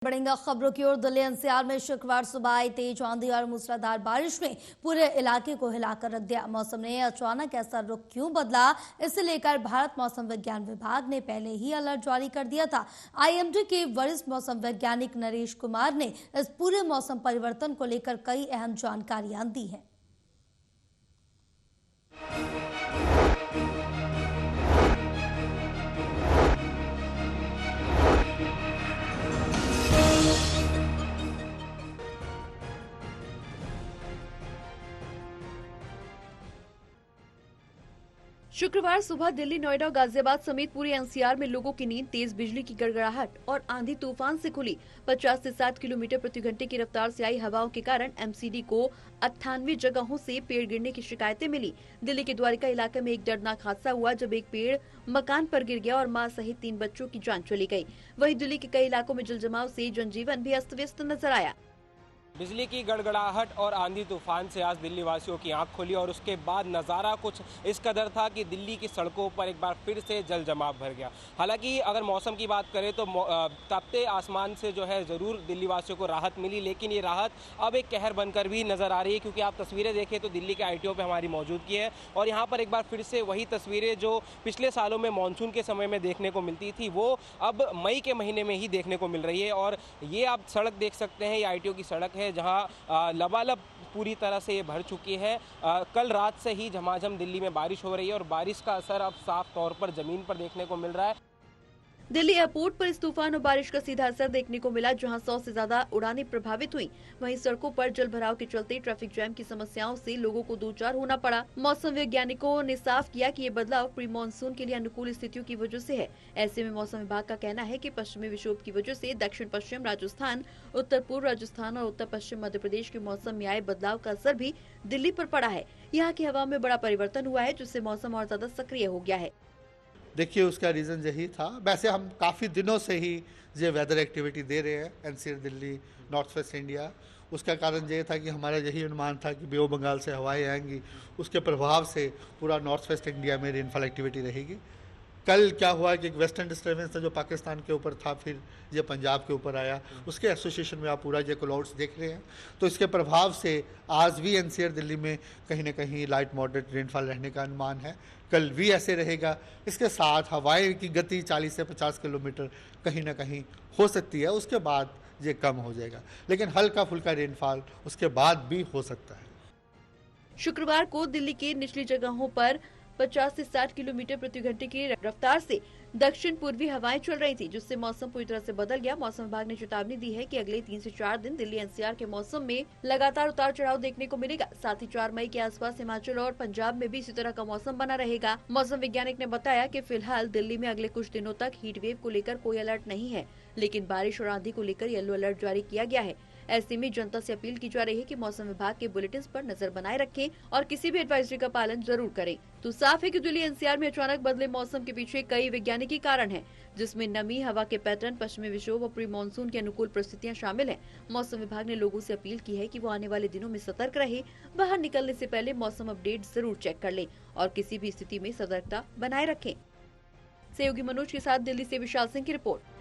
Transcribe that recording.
बढ़ेंगे खबरों की ओर। दिल्ली एनसीआर में शुक्रवार सुबह आई तेज आंधी और मूसलाधार बारिश में पूरे इलाके को हिलाकर रख दिया। मौसम ने अचानक ऐसा रुख क्यों बदला, इसे लेकर भारत मौसम विज्ञान विभाग ने पहले ही अलर्ट जारी कर दिया था। आईएमडी के वरिष्ठ मौसम वैज्ञानिक नरेश कुमार ने इस पूरे मौसम परिवर्तन को लेकर कई अहम जानकारियां दी हैं। शुक्रवार सुबह दिल्ली, नोएडा और गाजियाबाद समेत पूरी एनसीआर में लोगों की नींद तेज बिजली की गड़गड़ाहट और आंधी तूफान से खुली। 50 से 60 किलोमीटर प्रति घंटे की रफ्तार से आई हवाओं के कारण एमसीडी को 98 जगहों से पेड़ गिरने की शिकायतें मिली। दिल्ली के द्वारिका इलाके में एक दर्दनाक हादसा हुआ जब एक पेड़ मकान पर गिर गया और मां सहित 3 बच्चों की जान चली गई। वहीं दिल्ली के कई इलाकों में जलजमाव से जनजीवन भी अस्त व्यस्त नजर आया। बिजली की गड़गड़ाहट और आंधी तूफान से आज दिल्ली वासियों की आंख खुली और उसके बाद नज़ारा कुछ इस कदर था कि दिल्ली की सड़कों पर एक बार फिर से जल जमाव भर गया। हालांकि अगर मौसम की बात करें तो तपते आसमान से जो है ज़रूर दिल्ली वासियों को राहत मिली, लेकिन ये राहत अब एक कहर बनकर भी नज़र आ रही है, क्योंकि आप तस्वीरें देखें तो दिल्ली के आईटीओ पे हमारी मौजूदगी है और यहाँ पर एक बार फिर से वही तस्वीरें जो पिछले सालों में मानसून के समय में देखने को मिलती थी वो अब मई के महीने में ही देखने को मिल रही है। और ये आप सड़क देख सकते हैं, ये आईटीओ की सड़क है जहां लबालब पूरी तरह से ये भर चुकी है। कल रात से ही झमाझम दिल्ली में बारिश हो रही है और बारिश का असर अब साफ तौर पर जमीन पर देखने को मिल रहा है। दिल्ली एयरपोर्ट पर इस तूफान और बारिश का सीधा असर देखने को मिला, जहां 100 से ज्यादा उड़ानें प्रभावित हुई। वहीं सड़कों पर जल भराव के चलते ट्रैफिक जैम की समस्याओं से लोगों को दो चार होना पड़ा। मौसम वैज्ञानिकों ने साफ किया कि ये बदलाव प्री मानसून के लिए अनुकूल स्थितियों की वजह से है। ऐसे में मौसम विभाग का कहना है कि पश्चिमी विक्षोभ की वजह से दक्षिण पश्चिम राजस्थान, उत्तर पूर्व राजस्थान और उत्तर पश्चिम मध्य प्रदेश के मौसम में आए बदलाव का असर भी दिल्ली पर पड़ा है। यहाँ की हवा में बड़ा परिवर्तन हुआ है, जिससे मौसम और ज्यादा सक्रिय हो गया है। देखिए, उसका रीज़न यही था। वैसे हम काफ़ी दिनों से ही ये वेदर एक्टिविटी दे रहे हैं NCR Delhi, north west India. उसका कारण ये था कि हमारा यही अनुमान था कि बे ऑफ बंगाल से हवाएं आएंगी, उसके प्रभाव से पूरा नॉर्थ वेस्ट इंडिया में रेनफॉल एक्टिविटी रहेगी। कल क्या हुआ कि एक वेस्टर्न डिस्टर्बेंस था जो पाकिस्तान के ऊपर था, फिर ये पंजाब के ऊपर आया, उसके एसोसिएशन में आप पूरा ये क्लाउड्स देख रहे हैं। तो इसके प्रभाव से आज भी एनसीआर दिल्ली में कहीं ना कहीं लाइट मॉडरेट रेनफॉल रहने का अनुमान है। कल भी ऐसे रहेगा। इसके साथ हवाएं की गति 40 से 50 किलोमीटर कहीं ना कहीं हो सकती है, उसके बाद ये कम हो जाएगा, लेकिन हल्का फुल्का रेनफॉल उसके बाद भी हो सकता है। शुक्रवार को दिल्ली के निचली जगहों पर 50 से 60 किलोमीटर प्रति घंटे की रफ्तार से दक्षिण पूर्वी हवाएं चल रही थी, जिससे मौसम पूरी तरह से बदल गया। मौसम विभाग ने चेतावनी दी है कि अगले 3 से 4 दिन दिल्ली एनसीआर के मौसम में लगातार उतार चढ़ाव देखने को मिलेगा। साथ ही 4 मई के आसपास हिमाचल और पंजाब में भी इसी तरह का मौसम बना रहेगा। मौसम वैज्ञानिक ने बताया कि फिलहाल दिल्ली में अगले कुछ दिनों तक हीट वेव को लेकर कोई अलर्ट नहीं है, लेकिन बारिश और आंधी को लेकर येलो अलर्ट जारी किया गया है। ऐसे में जनता से अपील की जा रही है कि मौसम विभाग के बुलेटिन पर नजर बनाए रखें और किसी भी एडवाइजरी का पालन जरूर करें। तो साफ है कि दिल्ली एनसीआर में अचानक बदले मौसम के पीछे कई वैज्ञानिक कारण हैं, जिसमें नमी, हवा के पैटर्न, पश्चिमी विक्षोभ और प्री मानसून की अनुकूल परिस्थितियां शामिल हैं। मौसम विभाग ने लोगों से अपील की है कि वो आने वाले दिनों में सतर्क रहे, बाहर निकलने से पहले मौसम अपडेट जरूर चेक कर लें और किसी भी स्थिति में सतर्कता बनाए रखें। सहयोगी मनोज के साथ दिल्ली से विशाल सिंह की रिपोर्ट।